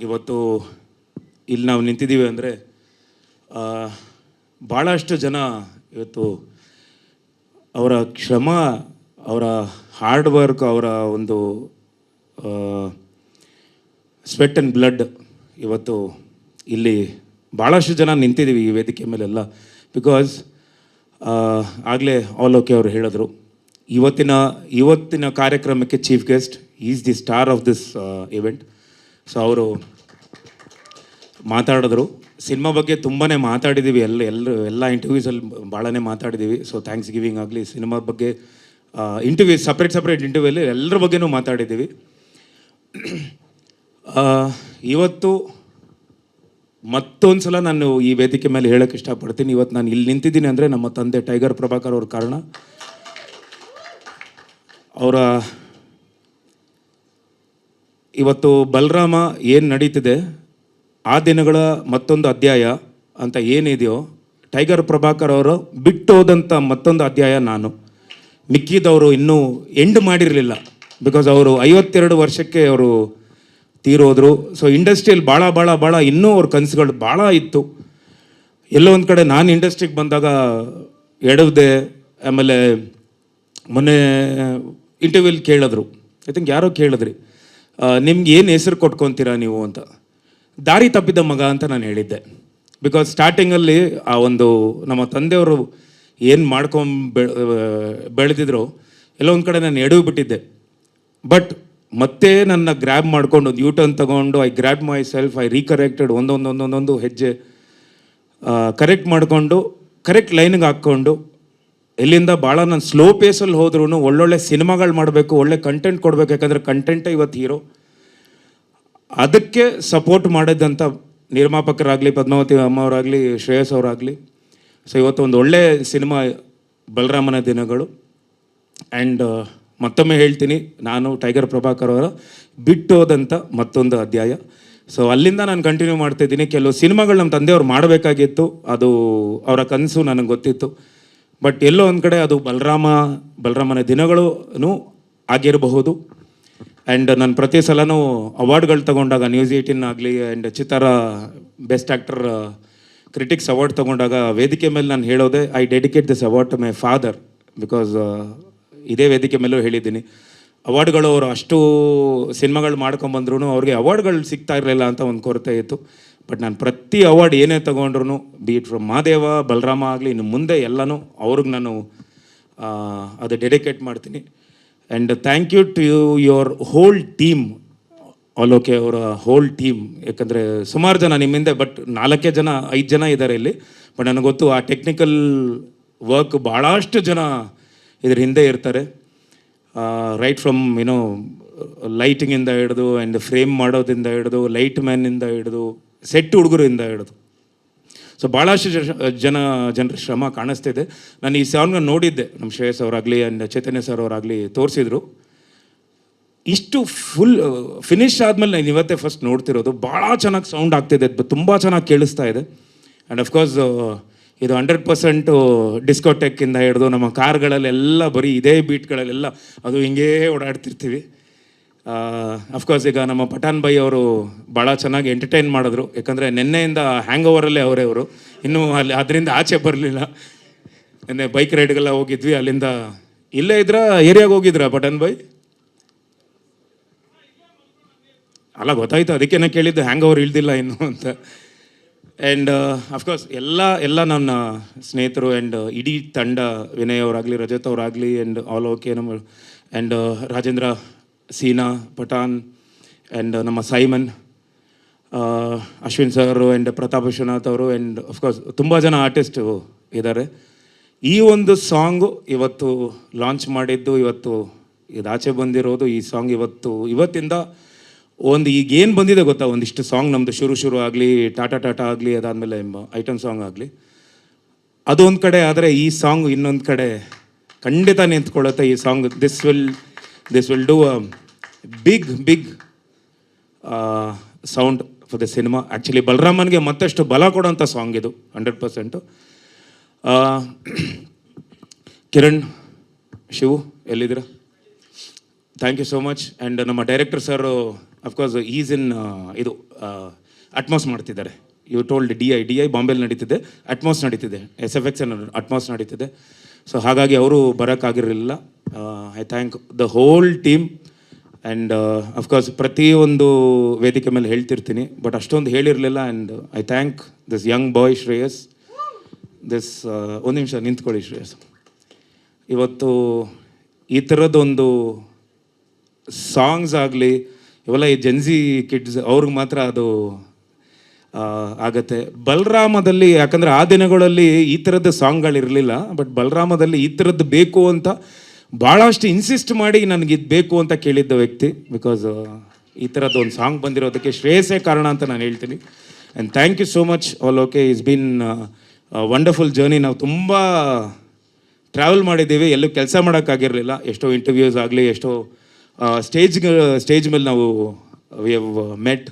ಇವತ್ತು ಇಲ್ಲಿ ನಾವು ನಿಂತಿದ್ದೀವಿ ಅಂದರೆ ಭಾಳಷ್ಟು ಜನ ಇವತ್ತು ಅವರ ಶ್ರಮ, ಅವರ ಹಾರ್ಡ್ ವರ್ಕ್, ಅವರ ಒಂದು ಸ್ವೆಟ್ ಆ್ಯಂಡ್ ಬ್ಲಡ್ ಇವತ್ತು ಇಲ್ಲಿ ಭಾಳಷ್ಟು ಜನ ನಿಂತಿದ್ದೀವಿ ಈ ವೇದಿಕೆ ಮೇಲೆಲ್ಲ. ಬಿಕಾಸ್ ಆಗಲೇ ಓಕೆ ಅವರು ಹೇಳಿದ್ರು, ಇವತ್ತಿನ ಕಾರ್ಯಕ್ರಮಕ್ಕೆ chief guest is the star of this event. So ಅವರು ಮಾತಾಡಿದ್ರು. ಸಿನಿಮಾ ಬಗ್ಗೆ ತುಂಬಾ ಮಾತಾಡಿದ್ದೀವಿ, ಎಲ್ಲ ಇಂಟರ್ವ್ಯೂಸಲ್ಲಿ ಭಾಳನೇ ಮಾತಾಡಿದ್ದೀವಿ. ಸೊ ಥ್ಯಾಂಕ್ಸ್ ಗಿವಿಂಗ್ ಆಗಲಿ, ಸಿನಿಮಾ ಬಗ್ಗೆ ಇಂಟರ್ವ್ಯೂ ಸಪ್ರೇಟ್ ಇಂಟರ್ವ್ಯೂಲ್ಲಿ ಎಲ್ಲರ ಬಗ್ಗೆನೂ ಮಾತಾಡಿದ್ದೀವಿ. ಇವತ್ತು ಮತ್ತೊಂದು ಸಲ ನಾನು ಈ ವೇದಿಕೆ ಮೇಲೆ ಹೇಳೋಕ್ಕೆ ಇಷ್ಟಪಡ್ತೀನಿ. ಇವತ್ತು ನಾನು ಇಲ್ಲಿ ನಿಂತಿದ್ದೀನಿ ಅಂದರೆ ನಮ್ಮ ತಂದೆ ಟೈಗರ್ ಪ್ರಭಾಕರ್ ಅವ್ರ ಕಾರಣ. ಅವರ ಇವತ್ತು ಬಲರಾಮ ಏನು ನಡೀತಿದೆ ಆ ದಿನಗಳ ಮತ್ತೊಂದು ಅಧ್ಯಾಯ ಅಂತ ಏನಿದೆಯೋ, ಟೈಗರ್ ಪ್ರಭಾಕರ್ ಅವರು ಬಿಟ್ಟು ಹೋದಂಥ ಮತ್ತೊಂದು ಅಧ್ಯಾಯ ನಾನು. ಮಿಕ್ಕಿದವರು ಇನ್ನೂ ಎಂಡ್ ಮಾಡಿರಲಿಲ್ಲ. ಬಿಕಾಸ್ ಅವರು 52 ವರ್ಷಕ್ಕೆ ಅವರು ತೀರೋದ್ರು. ಸೊ ಇಂಡಸ್ಟ್ರಿಯಲ್ಲಿ ಭಾಳ ಇನ್ನೂ ಅವ್ರ ಕನಸುಗಳು ಭಾಳ ಇತ್ತು. ಎಲ್ಲೋ ಒಂದು ಕಡೆ ನಾನು ಇಂಡಸ್ಟ್ರಿಗೆ ಬಂದಾಗ ಎಡವ್ದೆ. ಆಮೇಲೆ ಮೊನ್ನೆ ಇಂಟರ್ವ್ಯೂಲಿ ಕೇಳಿದ್ರು, ಐ ಥಿಂಕ್ ಯಾರೋ ಕೇಳಿದ್ರಿ, ನಿಮ್ಗೆ ಏನು ಹೆಸರು ಕೊಟ್ಕೊತೀರಾ ನೀವು ಅಂತ. ದಾರಿ ತಪ್ಪಿದ ಮಗ ಅಂತ ನಾನು ಹೇಳಿದ್ದೆ. ಬಿಕಾಸ್ ಸ್ಟಾರ್ಟಿಂಗಲ್ಲಿ ಆ ಒಂದು ನಮ್ಮ ತಂದೆಯವರು ಏನು ಬೆಳೆದಿದ್ರು ಎಲ್ಲೋ ಒಂದು ಕಡೆ ನಾನು ಎಡವಿ ಬಿಟ್ಟಿದ್ದೆ. ಬಟ್ ಮತ್ತೆ ನನ್ನ ಗ್ರ್ಯಾಬ್ ಮಾಡ್ಕೊಂಡು ಒಂದು ಯೂಟರ್ನ್ ತಗೊಂಡು I grab myself, I recorrected. ಒಂದೊಂದು ಹೆಜ್ಜೆ ಕರೆಕ್ಟ್ ಮಾಡಿಕೊಂಡು ಕರೆಕ್ಟ್ ಲೈನಿಗೆ ಹಾಕ್ಕೊಂಡು ಎಲ್ಲಿಂದ ಭಾಳ ನಾನು ಸ್ಲೋ ಪೇಸಲ್ಲಿ ಹೋದ್ರೂ ಒಳ್ಳೊಳ್ಳೆ ಸಿನಿಮಾಗಳು ಮಾಡಬೇಕು, ಒಳ್ಳೆ ಕಂಟೆಂಟ್ ಕೊಡಬೇಕು. ಯಾಕಂದರೆ ಕಂಟೆಂಟೇ ಇವತ್ತು ಹೀರೋ. ಅದಕ್ಕೆ ಸಪೋರ್ಟ್ ಮಾಡಿದಂಥ ನಿರ್ಮಾಪಕರಾಗಲಿ, ಪದ್ಮಾವತಿ ಅಮ್ಮವರಾಗಲಿ, ಶ್ರೇಯಸ್ ಅವರಾಗಲಿ. ಸೊ ಇವತ್ತು ಒಂದು ಒಳ್ಳೆ ಸಿನಿಮಾ ಬಲರಾಮನ ದಿನಗಳು. ಆ್ಯಂಡ್ ಮತ್ತೊಮ್ಮೆ ಹೇಳ್ತೀನಿ, ನಾನು ಟೈಗರ್ ಪ್ರಭಾಕರ್ ಅವರ ಬಿಟ್ಟೋದಂಥ ಮತ್ತೊಂದು ಅಧ್ಯಾಯ. ಸೊ ಅಲ್ಲಿಂದ ನಾನು ಕಂಟಿನ್ಯೂ ಮಾಡ್ತಾಯಿದ್ದೀನಿ. ಕೆಲವು ಸಿನಿಮಾಗಳು ನಮ್ಮ ತಂದೆಯವ್ರು ಮಾಡಬೇಕಾಗಿತ್ತು, ಅದು ಅವರ ಕನಸು ನನಗೆ ಗೊತ್ತಿತ್ತು. ಬಟ್ ಎಲ್ಲೋ ಒಂದು ಕಡೆ ಅದು ಬಲರಾಮನ ದಿನಗಳೂ ಆಗಿರಬಹುದು. ಆ್ಯಂಡ್ ನಾನು ಪ್ರತಿ ಸಲನೂ ಅವಾರ್ಡ್ಗಳು ತೊಗೊಂಡಾಗ, ನ್ಯೂಸ್ 18 ಆಗಲಿ ಆ್ಯಂಡ್ ಚಿತ್ತಾರ ಬೆಸ್ಟ್ ಆ್ಯಕ್ಟರ್ ಕ್ರಿಟಿಕ್ಸ್ ಅವಾರ್ಡ್ ತೊಗೊಂಡಾಗ ವೇದಿಕೆ ಮೇಲೆ ನಾನು ಹೇಳೋದೆ, I dedicate this award to my father. Because ಇದೇ ವೇದಿಕೆ ಮೇಲೂ ಹೇಳಿದ್ದೀನಿ, ಅವಾರ್ಡ್ಗಳು ಅವರು ಅಷ್ಟು ಸಿನಿಮಾಗಳು ಮಾಡ್ಕೊಂಬಂದ್ರೂ ಅವ್ರಿಗೆ ಅವಾರ್ಡ್ಗಳು ಸಿಗ್ತಾ ಇರಲಿಲ್ಲ ಅಂತ ಒಂದು ಕೊರತೆ ಇತ್ತು. ಬಟ್ ನಾನು ಪ್ರತಿ ಅವಾರ್ಡ್ ಏನೇ ತೊಗೊಂಡ್ರು, be it from Mahadeva, Balarama ಆಗಲಿ, ಇನ್ನು ಮುಂದೆ ಎಲ್ಲನೂ ಅವ್ರಿಗೆ ನಾನು ಅದು ಡೆಡಿಕೇಟ್ ಮಾಡ್ತೀನಿ. And thank you to your whole team, okay ಅವರ ಹೋಲ್ ಟೀಮ್. ಯಾಕಂದರೆ ಸುಮಾರು ಜನ ನಿಮ್ಮಿಂದ, ಬಟ್ 5 ಜನ ಇದ್ದಾರೆ ಇಲ್ಲಿ. ಬಟ್ ನನಗೆ ಗೊತ್ತು ಆ ಟೆಕ್ನಿಕಲ್ ವರ್ಕ್ ಭಾಳಷ್ಟು ಜನ ಇದ್ರ ಹಿಂದೆ ಇರ್ತಾರೆ. ರೈಟ್ ಫ್ರಮ್ ಲೈಟಿಂಗಿಂದ ಹಿಡಿದು ಆ್ಯಂಡ್ ಫ್ರೇಮ್ ಮಾಡೋದ್ರಿಂದ ಹಿಡಿದು, ಲೈಟ್ ಮ್ಯಾನಿಂದ ಹಿಡಿದು, ಸೆಟ್ ಹುಡುಗರಿಂದ ಹಿಡಿದು. ಸೊ ಭಾಳಷ್ಟು ಜನರ ಶ್ರಮ ಕಾಣಿಸ್ತಿದೆ. ನಾನು ಈ ಸಾಂಗ್ನ ನೋಡಿದ್ದೆ, ನಮ್ಮ ಶ್ರೇಯಸ್ ಅವರಾಗಲಿ ಆ್ಯಂಡ್ ಚೈತನ್ಯ ಸರ್ ಅವರಾಗಲಿ ತೋರಿಸಿದ್ರು. ಇಷ್ಟು ಫುಲ್ ಫಿನಿಶ್ ಆದಮೇಲೆ ನಾನು ಇವತ್ತೇ ಫಸ್ಟ್ ನೋಡ್ತಿರೋದು. ಭಾಳ ಚೆನ್ನಾಗಿ ಸೌಂಡ್ ಆಗ್ತಿದೆ, ತುಂಬ ಚೆನ್ನಾಗಿ ಕೇಳಿಸ್ತಾ ಇದೆ. ಆ್ಯಂಡ್ ಅಫ್ಕೋರ್ಸ್ ಇದು 100% ಡಿಸ್ಕೋಟೆಕ್ಕಿಂದ ಹಿಡಿದು ನಮ್ಮ ಕಾರ್ಗಳಲ್ಲೆಲ್ಲ ಬರೀ ಇದೇ ಬೀಟ್ಗಳಲ್ಲೆಲ್ಲ ಅದು ಹಿಂಗೇ ಓಡಾಡ್ತಿರ್ತೀವಿ. ಅಫ್ಕೋರ್ಸ್ ಈಗ ನಮ್ಮ ಪಠಾನ್ ಬೈ ಅವರು ಭಾಳ ಚೆನ್ನಾಗಿ ಎಂಟರ್ಟೈನ್ ಮಾಡಿದ್ರು. ಯಾಕಂದರೆ ನಿನ್ನೆಯಿಂದ ಹ್ಯಾಂಗ್ ಓವರಲ್ಲೇ ಅವರು ಇನ್ನೂ ಅದರಿಂದ ಆಚೆ ಬರಲಿಲ್ಲ. ನಿನ್ನೆ ಬೈಕ್ ರೈಡ್ಗೆಲ್ಲ ಹೋಗಿದ್ವಿ. ಅಲ್ಲಿಂದ ಇಲ್ಲೇ ಇದ್ರ ಏರಿಯಾಗೆ ಹೋಗಿದ್ರಾ ಪಠಾನ್ ಬೈ? ಅಲ್ಲ, ಗೊತ್ತಾಯ್ತು, ಅದಕ್ಕೇನೆ ಕೇಳಿದ್ದು ಹ್ಯಾಂಗ್ ಓವರ್ ಇಳ್ದಿಲ್ಲ ಇನ್ನು ಅಂತ. ಆ್ಯಂಡ್ ಅಫ್ಕೋರ್ಸ್ ಎಲ್ಲ ನನ್ನ ಸ್ನೇಹಿತರು ಆ್ಯಂಡ್ ಇಡೀ ತಂಡ, ವಿನಯ್ ಅವರಾಗಲಿ, ರಜತ್ ಅವರಾಗಲಿ ಆ್ಯಂಡ್ ಓಕೆ ನಮ್ಮ ಆ್ಯಂಡ್ ರಾಜೇಂದ್ರ, ಸೀನಾ, ಪಠಾನ್ ಆ್ಯಂಡ್ ನಮ್ಮ Simon, Ashwin sir and Pratap Vishwanath ಅವರು ಆ್ಯಂಡ್ ಅಫ್ಕೋರ್ಸ್ ತುಂಬ ಜನ ಆರ್ಟಿಸ್ಟು ಇದ್ದಾರೆ. ಈ ಒಂದು ಸಾಂಗು ಇವತ್ತು ಲಾಂಚ್ ಮಾಡಿದ್ದು, ಇವತ್ತು ಇದಾಚೆ ಬಂದಿರೋದು. ಈ ಸಾಂಗ್ ಇವತ್ತಿಂದ ಒಂದು ಈಗೇನು ಬಂದಿದೆ ಗೊತ್ತಾ, ಒಂದಿಷ್ಟು ಸಾಂಗ್ ನಮ್ಮದು ಶುರು ಆಗಲಿ, ಟಾಟಾ ಆಗಲಿ, ಅದಾದಮೇಲೆ ಐಟಮ್ ಸಾಂಗ್ ಆಗಲಿ, ಅದೊಂದು ಕಡೆ ಆದರೆ ಈ ಸಾಂಗ್ ಇನ್ನೊಂದು ಕಡೆ ಖಂಡಿತ ನಿಂತ್ಕೊಳ್ಳುತ್ತೆ. ಈ song this will do a big sound for the cinema. Actually ಬಲರಾಮನ್ಗೆ ಮತ್ತಷ್ಟು ಬಲ ಕೊಡೋಂಥ ಸಾಂಗ್ ಇದು 100%. ಕಿರಣ್, ಶಿವು ಎಲ್ಲಿದ್ದೀರಾ? Thank you so much. And ನಮ್ಮ director sir of course is in ಇದು ಅಟ್ಮಾಸ್ ಮಾಡ್ತಿದ್ದಾರೆ. ಯು ಟೋಲ್ಡ್ ಡಿ ಐ ಬಾಂಬೆಲಿ ನಡೀತಿದೆ, ಅಟ್ಮಾಸ್ ನಡೀತಿದೆ, SFX ಅಟ್ಮಾಸ್ ನಡೀತಿದೆ. ಸೊ ಹಾಗಾಗಿ ಅವರು ಬರೋಕ್ಕಾಗಿರಲಿಲ್ಲ. I thank the whole team and of course ಪ್ರತಿಯೊಂದು ವೇದಿಕೆ ಮೇಲೆ ಹೇಳ್ತಿರ್ತೀನಿ, ಬಟ್ ಅಷ್ಟೊಂದು ಹೇಳಿರಲಿಲ್ಲ. And I thank this young boy Shreyas. This ಒಂದು ನಿಮಿಷ ನಿಂತ್ಕೊಳ್ಳಿ ಶ್ರೇಯಸ್. ಇವತ್ತು ಈ ಥರದ್ದೊಂದು ಸಾಂಗ್ಸ್ ಆಗಲಿ ಇವೆಲ್ಲ ಈ ಜೆನ್ಸಿ ಕಿಡ್ಸ್ ಅವ್ರಿಗೆ ಮಾತ್ರ ಅದು ಆಗತ್ತೆ. ಬಲರಾಮದಲ್ಲಿ ಯಾಕಂದರೆ ಆ ದಿನಗಳಲ್ಲಿ ಈ ಥರದ್ದು ಸಾಂಗ್ಗಳಿರಲಿಲ್ಲ, ಬಟ್ ಬಲರಾಮದಲ್ಲಿ ಈ ಥರದ್ದು ಬೇಕು ಅಂತ ಭಾಳಷ್ಟು ಇನ್ಸಿಸ್ಟ್ ಮಾಡಿ ನನಗೆ ಇದು ಬೇಕು ಅಂತ ಕೇಳಿದ್ದ ವ್ಯಕ್ತಿ. ಬಿಕಾಸ್ ಈ ಥರದ್ದು ಒಂದು ಸಾಂಗ್ ಬಂದಿರೋದಕ್ಕೆ ಶ್ರೇಯಸ್ಸೇ ಕಾರಣ ಅಂತ ನಾನು ಹೇಳ್ತೀನಿ. And thank you so much all. Okay, it's been wonderful journey. ನಾವು ತುಂಬ ಟ್ರಾವೆಲ್ ಮಾಡಿದ್ದೀವಿ, ಎಲ್ಲೂ ಕೆಲಸ ಮಾಡೋಕ್ಕಾಗಿರಲಿಲ್ಲ. ಎಷ್ಟೋ ಇಂಟರ್ವ್ಯೂಸ್ ಆಗಲಿ, ಎಷ್ಟೋ ಸ್ಟೇಜ್ ಮೇಲೆ ನಾವು we have met.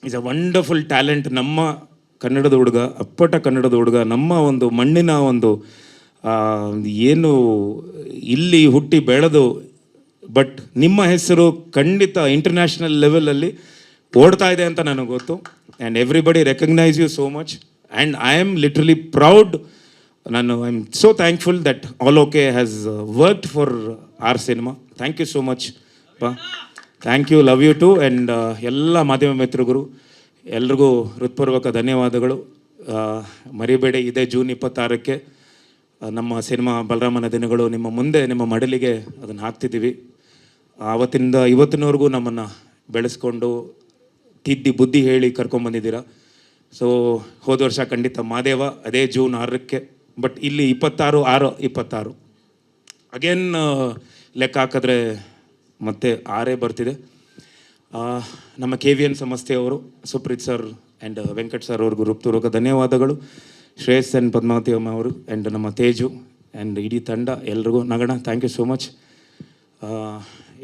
Is a wonderful talent. ನಮ್ಮ ಕನ್ನಡದ ಹುಡುಗ, ಅಪ್ಪಟ ಕನ್ನಡದ ಹುಡುಗ, ನಮ್ಮ ಒಂದು ಮಣ್ಣಿನ ಒಂದು ಏನು ಇಲ್ಲಿ ಹುಟ್ಟಿ ಬೆಳೆದು, ಬಟ್ ನಿಮ್ಮ ಹೆಸರು ಖಂಡಿತ ಇಂಟರ್ನ್ಯಾಷನಲ್ ಲೆವೆಲಲ್ಲಿ ಓಡ್ತಾ ಇದೆ ಅಂತ ನನಗೆ ಗೊತ್ತು. And everybody recognise you so much and I am literally proud. I am so thankful that all okay has worked for our cinema. Thank you so much ಪಾ. Thank you, love you too. And ಎಲ್ಲ ಮಾಧ್ಯಮ ಮಿತ್ರರು ಎಲ್ರಿಗೂ ಹೃತ್ಪೂರ್ವಕ ಧನ್ಯವಾದಗಳು. ಮರಿಬೇಡಿ, ಇದೇ June 26ಕ್ಕೆ ನಮ್ಮ ಸಿನಿಮಾ ಬಲರಾಮನ ದಿನಗಳು ನಿಮ್ಮ ಮುಂದೆ, ನಿಮ್ಮ ಮಡಲಿಗೆ ಅದನ್ನು ಹಾಕ್ತಿದ್ದೀವಿ. ಆವತ್ತಿಂದ ಇವತ್ತಿನವರೆಗೂ ನಮ್ಮನ್ನು ಬೆಳೆಸ್ಕೊಂಡು ತಿದ್ದಿ ಬುದ್ಧಿ ಹೇಳಿ ಕರ್ಕೊಂಬಂದಿದ್ದೀರಾ. ಸೊ ಹೋದ ವರ್ಷ ಖಂಡಿತ ಮಾದೇವ ಅದೇ ಜೂನ್ 6ಕ್ಕೆ, ಬಟ್ ಇಲ್ಲಿ 26/6/26 ಅಗೇನ್ ಲೆಕ್ಕ ಹಾಕಿದ್ರೆ ಮತ್ತೆ 6 ಬರ್ತಿದೆ. ನಮ್ಮ KVN ಸಂಸ್ಥೆಯವರು Supreeth sir and Venkat sir ಅವ್ರಿಗೂ ಹೃತ್ಪೂರ್ವಕ ಧನ್ಯವಾದಗಳು. ಶ್ರೇಯಸ್ ಆ್ಯಂಡ್ ಪದ್ಮಾವತಿ ಅಮ್ಮ ಅವರು ಆ್ಯಂಡ್ ನಮ್ಮ ತೇಜು ಆ್ಯಂಡ್ ಇಡೀ ತಂಡ ಎಲ್ರಿಗೂ ನಗಣ ಥ್ಯಾಂಕ್ ಯು ಸೋ ಮಚ್.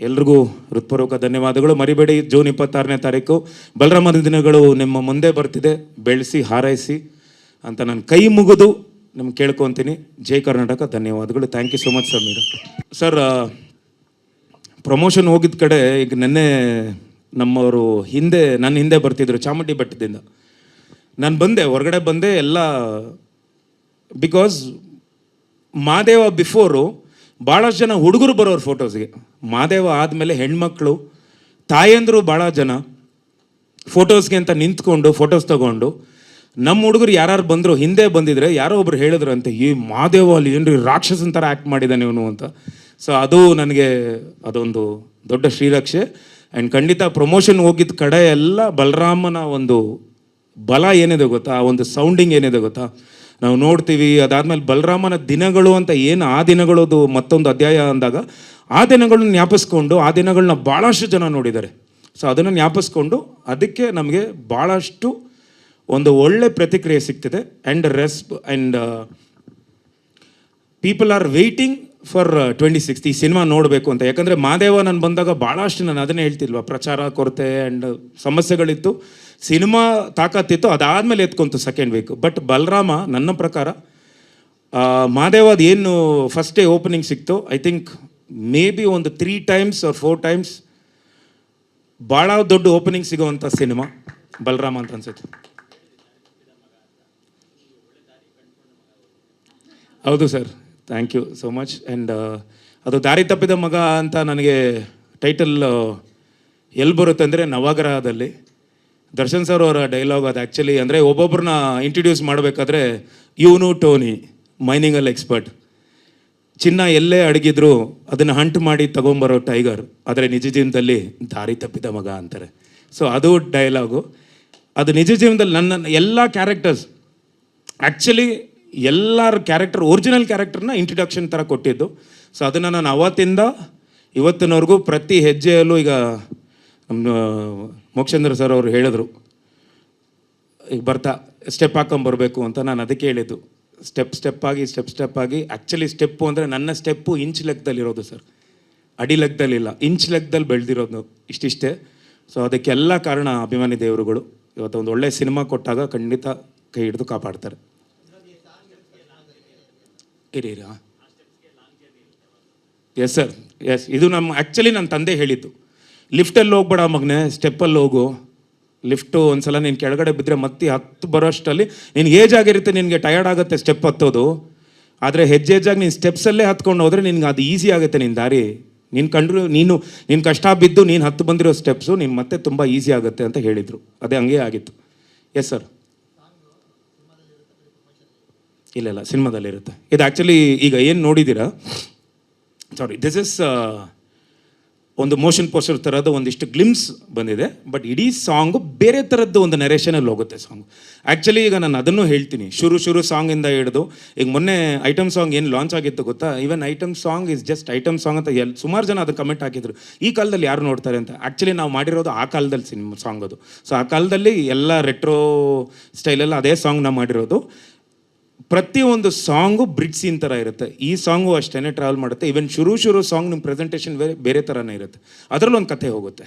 ಎಲ್ರಿಗೂ ಹೃತ್ಪೂರ್ವಕ ಧನ್ಯವಾದಗಳು. ಮರಿಬೇಡಿ, ಜೂನ್ 26ನೇ ತಾರೀಕು ಬಲರಾಮನ ದಿನಗಳು ನಿಮ್ಮ ಮುಂದೆ ಬರ್ತಿದೆ. ಬೆಳೆಸಿ ಹಾರೈಸಿ ಅಂತ ನಾನು ಕೈ ಮುಗಿದು ನಿಮ್ಗೆ ಕೇಳ್ಕೊತೀನಿ. ಜೈ ಕರ್ನಾಟಕ. ಧನ್ಯವಾದಗಳು. Thank you so much sir. Meera sir, promotion ಹೋಗಿದ್ದ ಕಡೆ ಈಗ ನೆನ್ನೆ ನಮ್ಮವರು ನನ್ನ ಹಿಂದೆ ಬರ್ತಿದ್ರು ಚಾಮುಂಡಿ ಬೆಟ್ಟದಿಂದ. ನಾನು ಬಂದೆ, ಹೊರಗಡೆ ಬಂದೆ ಎಲ್ಲ. ಬಿಕಾಸ್ ಮಾದೇವ ಬಿಫೋರು ಭಾಳಷ್ಟು ಜನ ಹುಡುಗರು ಬರೋರು ಫೋಟೋಸ್ಗೆ. ಮಾದೇವ ಆದಮೇಲೆ ಹೆಣ್ಮಕ್ಳು ತಾಯಂದರು ಭಾಳ ಜನ ಫೋಟೋಸ್ಗೆ ಅಂತ ನಿಂತ್ಕೊಂಡು ಫೋಟೋಸ್ ತೊಗೊಂಡು, ನಮ್ಮ ಹುಡುಗರು ಯಾರು ಬಂದರು ಹಿಂದೆ ಬಂದಿದ್ರೆ ಯಾರೋ ಒಬ್ರು ಹೇಳಿದ್ರಂತೆ, ಈ ಮಾದೇವ ಅಲ್ಲಿ ಏನ್ರಿ ರಾಕ್ಷಸನ ಥರ ಆ್ಯಕ್ಟ್ ಮಾಡಿದ್ದಾನೆ ಇವನು ಅಂತ. ಸೊ ಅದು ನನಗೆ ಅದೊಂದು ದೊಡ್ಡ ಶ್ರೀರಕ್ಷೆ. ಆ್ಯಂಡ್ ಖಂಡಿತ ಪ್ರಮೋಷನ್ ಹೋಗಿದ್ದ ಕಡೆ ಎಲ್ಲ ಬಲರಾಮನ ಒಂದು ಬಲ ಏನಿದೆ ಗೊತ್ತಾ, ಆ ಒಂದು ಸೌಂಡಿಂಗ್ ಏನಿದೆ ಗೊತ್ತಾ, ನಾವು ನೋಡ್ತೀವಿ. ಅದಾದಮೇಲೆ ಬಲರಾಮನ ದಿನಗಳು ಅಂತ ಏನು, ಆ ದಿನಗಳದು ಮತ್ತೊಂದು ಅಧ್ಯಾಯ ಅಂದಾಗ ಆ ದಿನಗಳನ್ನ ಜ್ಞಾಪಿಸ್ಕೊಂಡು ಆ ದಿನಗಳನ್ನ ಭಾಳಷ್ಟು ಜನ ನೋಡಿದ್ದಾರೆ. ಸೊ ಅದನ್ನು ಜ್ಞಾಪಿಸ್ಕೊಂಡು ಅದಕ್ಕೆ ನಮಗೆ ಭಾಳಷ್ಟು ಒಂದು ಒಳ್ಳೆ ಪ್ರತಿಕ್ರಿಯೆ ಸಿಗ್ತಿದೆ. And people are waiting for 26th ಈ ಸಿನಿಮಾ ನೋಡಬೇಕು ಅಂತ. ಯಾಕಂದರೆ ಮಾದೇವ ನಾನು ಬಂದಾಗ ಭಾಳಷ್ಟು ನಾನು ಅದನ್ನೇ ಹೇಳ್ತಿಲ್ವ, ಪ್ರಚಾರ ಕೊರತೆ ಆ್ಯಂಡ್ ಸಮಸ್ಯೆಗಳಿತ್ತು. ಸಿನಿಮಾ ತಾಕತ್ತಿತ್ತು, ಅದಾದಮೇಲೆ ಎತ್ಕೊಂತು ಸೆಕೆಂಡ್ ವೀಕ್. ಬಟ್ ಬಲರಾಮ ನನ್ನ ಪ್ರಕಾರ ಮಾದೇವದ ಏನು ಫಸ್ಟ್ ಡೇ ಓಪನಿಂಗ್ ಸಿಕ್ತು, ಐ ಥಿಂಕ್ ಮೇ ಬಿ ಒಂದು 3 times or 4 times ಭಾಳ ದೊಡ್ಡ ಓಪನಿಂಗ್ ಸಿಗೋವಂಥ ಸಿನಿಮಾ ಬಲರಾಮ ಅಂತ ಅನ್ಸುತ್ತೆ. ಹೌದು sir, thank you so much. And ಅದು ದಾರಿ ತಪ್ಪಿದ ಮಗ ಅಂತ ನನಗೆ ಟೈಟಲ್ ಎಲ್ಲಿ ಬರುತ್ತೆ ಅಂದರೆ ನವಗ್ರಹದಲ್ಲಿ ದರ್ಶನ್ ಸರ್ ಅವರ ಡೈಲಾಗ್ ಅದು. ಆ್ಯಕ್ಚುಲಿ ಅಂದರೆ ಒಬ್ಬೊಬ್ಬರನ್ನ ಇಂಟ್ರಡ್ಯೂಸ್ ಮಾಡಬೇಕಾದ್ರೆ ಇವನು ಟೋನಿ ಮೈನಿಂಗಲ್ಲಿ ಎಕ್ಸ್ಪರ್ಟ್, ಚಿನ್ನ ಎಲ್ಲೇ ಅಡಗಿದ್ರು ಅದನ್ನು ಹಂಟ್ ಮಾಡಿ ತೊಗೊಂಬರೋ ಟೈಗರ್, ಆದರೆ ನಿಜ ಜೀವನದಲ್ಲಿ ದಾರಿ ತಪ್ಪಿದ ಮಗ ಅಂತಾರೆ. ಸೊ ಅದು ಡೈಲಾಗು. ಅದು ನಿಜ ಜೀವನದಲ್ಲಿ ನನ್ನ ಎಲ್ಲ ಕ್ಯಾರೆಕ್ಟರ್ಸ್ ಆ್ಯಕ್ಚುಲಿ ಎಲ್ಲರ ಕ್ಯಾರೆಕ್ಟರ್ ಒರಿಜಿನಲ್ ಕ್ಯಾರೆಕ್ಟರ್ನ ಇಂಟ್ರಡಕ್ಷನ್ ಥರ ಕೊಟ್ಟಿದ್ದು. ಸೊ ಅದನ್ನು ನಾನು ಅವತ್ತಿಂದ ಇವತ್ತಿನವರೆಗೂ ಪ್ರತಿ ಹೆಜ್ಜೆಯಲ್ಲೂ, ಈಗ ನಮ್ಮ ಮೋಕ್ಷೇಂದ್ರ ಸರ್ ಅವರು ಹೇಳಿದ್ರು ಈಗ ಬರ್ತಾ ಸ್ಟೆಪ್ ಹಾಕೊಂಬರ್ಬೇಕು ಅಂತ. ನಾನು ಅದಕ್ಕೆ ಹೇಳಿದ್ದು, ಸ್ಟೆಪ್ ಆಗಿ ಆ್ಯಕ್ಚುಲಿ ಸ್ಟೆಪ್ಪು ಅಂದರೆ ನನ್ನ ಸ್ಟೆಪ್ಪು ಇಂಚ್ ಲೆಕ್ಕದಲ್ಲಿರೋದು ಸರ್, ಅಡಿ ಲೆಕ್ಕದಲ್ಲಿಲ್ಲ, ಇಂಚ್ ಲೆಕ್ಕದಲ್ಲಿ ಬೆಳೆದಿರೋದು ಇಷ್ಟಿಷ್ಟೇ. ಸೊ ಅದಕ್ಕೆಲ್ಲ ಕಾರಣ ಅಭಿಮಾನಿ ದೇವರುಗಳು. ಇವತ್ತು ಒಂದು ಒಳ್ಳೆಯ ಸಿನಿಮಾ ಕೊಟ್ಟಾಗ ಖಂಡಿತ ಕೈ ಹಿಡಿದು ಕಾಪಾಡ್ತಾರೆ. ಇರಿ ಎಸ್ ಸರ್, ಎಸ್. ಇದು ನಮ್ಮ ಆ್ಯಕ್ಚುಲಿ ನನ್ನ ತಂದೆ ಹೇಳಿದ್ದು. ಲಿಫ್ಟಲ್ಲಿ ಹೋಗ್ಬೇಡ ಮಗನೇ, ಸ್ಟೆಪ್ಪಲ್ಲಿ ಹೋಗು. ಲಿಫ್ಟು ಒಂದ್ಸಲ ನೀನು ಕೆಳಗಡೆ ಬಿದ್ದರೆ ಮತ್ತೆ 10 ಬರೋಷ್ಟರಲ್ಲಿ ನಿನ್ಗೆ ಏಜ್ ಆಗಿರುತ್ತೆ, ನಿನಗೆ ಟಯರ್ಡ್ ಆಗುತ್ತೆ ಸ್ಟೆಪ್ ಹತ್ತೋದು. ಆದರೆ ಹೆಜ್ಜೆಜ್ಜಾಗಿ ನೀನು ಸ್ಟೆಪ್ಸಲ್ಲೇ ಹತ್ಕೊಂಡು ಹೋದರೆ ನಿನ್ಗೆ ಅದು ಈಸಿ ಆಗುತ್ತೆ ನಿನ್ನ ದಾರಿ. ನೀನು ಕಷ್ಟ ಬಿದ್ದು ನೀನು ಹತ್ತು ಬಂದಿರೋ ಸ್ಟೆಪ್ಸು ನೀನು ಮತ್ತೆ ತುಂಬ ಈಸಿ ಆಗುತ್ತೆ ಅಂತ ಹೇಳಿದರು. ಅದೇ ಹಂಗೆ ಆಗಿತ್ತು. Yes sir. ಇಲ್ಲ ಸಿನಿಮಾದಲ್ಲಿರುತ್ತೆ ಇದು. ಆ್ಯಕ್ಚುಲಿ ಈಗ ಏನು ನೋಡಿದ್ದೀರಾ, ಸಾರಿ, ದಿಸ್ ಇಸ್ ಒಂದು ಮೋಷನ್ ಪೋಸ್ಟರ್ ಥರದ ಒಂದಿಷ್ಟು ಗ್ಲಿಮ್ಸ್ ಬಂದಿದೆ. ಬಟ್ ಇಡೀ ಸಾಂಗು ಬೇರೆ ಥರದ್ದು ಒಂದು ನರೇಷನಲ್ಲಿ ಹೋಗುತ್ತೆ ಸಾಂಗು. ಆ್ಯಕ್ಚುಲಿ ಈಗ ನಾನು ಅದನ್ನು ಹೇಳ್ತೀನಿ, ಶುರು ಸಾಂಗಿಂದ ಹಿಡಿದು ಈಗ ಮೊನ್ನೆ ಐಟಮ್ ಸಾಂಗ್ ಏನು ಲಾಂಚ್ ಆಗಿತ್ತು ಗೊತ್ತಾ, even item song is just item song ಅಂತ ಸುಮಾರು ಜನ ಅದನ್ನು ಕಮೆಂಟ್ ಹಾಕಿದ್ರು, ಈ ಕಾಲದಲ್ಲಿ ಯಾರು ನೋಡ್ತಾರೆ ಅಂತ. ಆ್ಯಕ್ಚುಲಿ ನಾವು ಮಾಡಿರೋದು ಆ ಕಾಲದಲ್ಲಿ ಸಾಂಗ್ ಅದು. ಸೊ ಆ ಕಾಲದಲ್ಲಿ ಎಲ್ಲ ರೆಟ್ರೋ ಸ್ಟೈಲೆಲ್ಲ ಅದೇ ಸಾಂಗ್ ನಾವು ಮಾಡಿರೋದು. ಪ್ರತಿಯೊಂದು ಸಾಂಗು ಬ್ರಿಡ್ಜ್ ಸೀನ್ ಥರ ಇರುತ್ತೆ. ಈ ಸಾಂಗು ಅಷ್ಟೇ ಟ್ರಾವೆಲ್ ಮಾಡುತ್ತೆ. ಈವನ್ ಶುರು ಸಾಂಗ್ ನಿಮ್ಮ ಪ್ರೆಸೆಂಟೇಷನ್ ಬೇರೆ ಥರನೇ ಇರುತ್ತೆ, ಅದರಲ್ಲೂ ಒಂದು ಕಥೆ ಹೋಗುತ್ತೆ.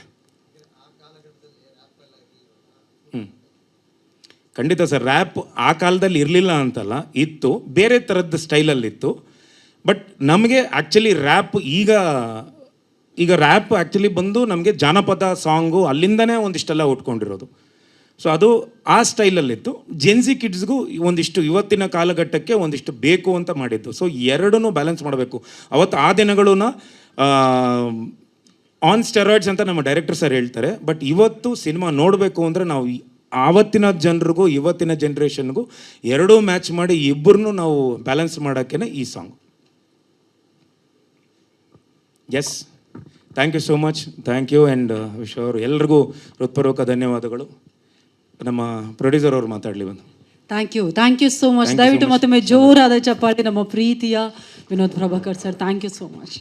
ಖಂಡಿತ ಸರ್. ರ್ಯಾಪ್ ಆ ಕಾಲದಲ್ಲಿ ಇರಲಿಲ್ಲ ಅಂತಲ್ಲ, ಇತ್ತು, ಬೇರೆ ಥರದ್ದು ಸ್ಟೈಲಲ್ಲಿತ್ತು. ಬಟ್ ನಮಗೆ ಆ್ಯಕ್ಚುಲಿ ರ್ಯಾಪ್ ಈಗ ರ್ಯಾಪ್ ಆ್ಯಕ್ಚುಲಿ ಬಂದು ನಮಗೆ ಜಾನಪದ ಸಾಂಗು ಅಲ್ಲಿಂದನೇ ಒಂದಿಷ್ಟೆಲ್ಲ ಉಟ್ಕೊಂಡಿರೋದು. ಸೊ ಅದು ಆ ಸ್ಟೈಲಲ್ಲಿತ್ತು. ಜೆನ್ಸಿ ಕಿಡ್ಸ್ಗೂ ಒಂದಿಷ್ಟು ಇವತ್ತಿನ ಕಾಲಘಟ್ಟಕ್ಕೆ ಒಂದಿಷ್ಟು ಬೇಕು ಅಂತ ಮಾಡಿದ್ದು. ಸೊ ಎರಡನ್ನೂ ಬ್ಯಾಲೆನ್ಸ್ ಮಾಡಬೇಕು. ಅವತ್ತು ಆ ದಿನಗಳನ್ನ ಆನ್ ಸ್ಟೆರಾಯ್ಡ್ಸ್ ಅಂತ ನಮ್ಮ ಡೈರೆಕ್ಟರ್ ಸರ್ ಹೇಳ್ತಾರೆ. ಬಟ್ ಇವತ್ತು ಸಿನಿಮಾ ನೋಡಬೇಕು ಅಂದರೆ ನಾವು ಆವತ್ತಿನ ಜನರಿಗೂ ಇವತ್ತಿನ ಜನ್ರೇಷನ್ಗೂ ಎರಡೂ ಮ್ಯಾಚ್ ಮಾಡಿ ಇಬ್ಬರನ್ನೂ ನಾವು ಬ್ಯಾಲೆನ್ಸ್ ಮಾಡೋಕ್ಕೇ ಈ song. Yes, thank you so much. Thank you. And wish ಅವರು ಎಲ್ರಿಗೂ ಹೃತ್ಪೂರ್ವಕ ಧನ್ಯವಾದಗಳು. ನಮ್ಮ ಪ್ರೊಡ್ಯೂಸರ್ ಅವರು ಮಾತಾಡಲಿ ಒಂದು. Thank you so much. ದಯವಿಟ್ಟು ಮತ್ತೊಮ್ಮೆ ಜೋರಾದ ಚಪ್ಪಾಳೆ ನಮ್ಮ ಪ್ರೀತಿಯ Vinod Prabhakar sir. Thank you so much.